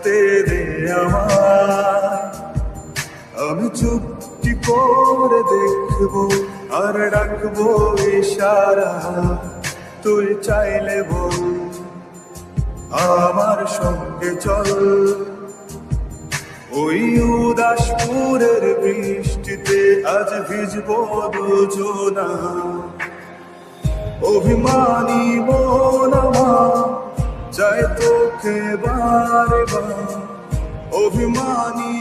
থাকতে দে আমায়, আমি চুপটি করে দেখবো আর ডাকবো ইশারা, তুই চাইলে বল আমার সঙ্গে চল। ওই উদাসপুরের বৃষ্টিতে আজ ভিজবো দুজনা, অভিমানী মন আমার চাই তোকে বারে বার, অভিমানী